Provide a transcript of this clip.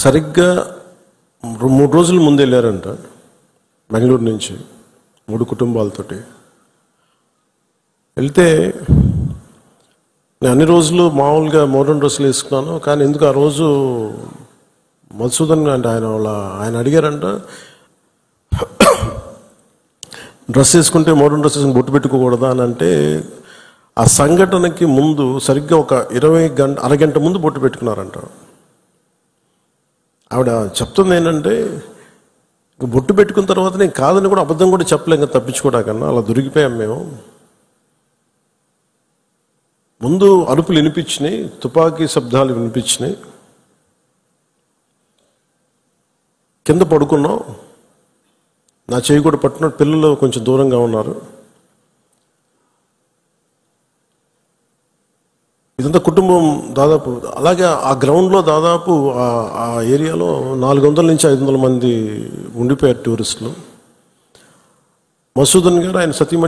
సరిగ్గా 3 రోజుల ముందు వెళ్ళారంట బెంగళూరు నుంచి 3 కుటుంబాలతోటి. వెళ్తే నేను అన్ని రోజులు మామూలుగా మోడర్న్ డ్రెస్సులు వేసుకున్నాను, కానీ ఎందుకు ఆ రోజు మధుసూదన్ అంటే ఆయన అడిగారంట, డ్రెస్ వేసుకుంటే మోడర్న్ డ్రెస్ వేసుకుని బొట్టు పెట్టుకోకూడదా అని. అంటే ఆ సంఘటనకి ముందు సరిగ్గా ఒక అరగంట ముందు బొట్టు పెట్టుకున్నారంట. ఆవిడ చెప్తుంది ఏంటంటే, బొట్టు పెట్టుకున్న తర్వాత నేను కాదని కూడా అబద్ధం కూడా చెప్పలేం కదా తప్పించుకోవడాకన్నా, అలా దొరికిపోయాం మేము. ముందు అరుపులు వినిపించినాయి, తుపాకీ శబ్దాలు వినిపించినాయి, కింద పడుకున్నాం, నా చేయి కూడా పట్టుకున్నాడు, పిల్లలు కొంచెం దూరంగా ఉన్నారు. ఇదంతా కుటుంబం దాదాపు అలాగే ఆ గ్రౌండ్లో దాదాపు ఆ ఏరియాలో 400 నుంచి 500 మంది ఉండిపోయారు టూరిస్టులు. మధుసూదన్ గారు ఆయన సతీమణి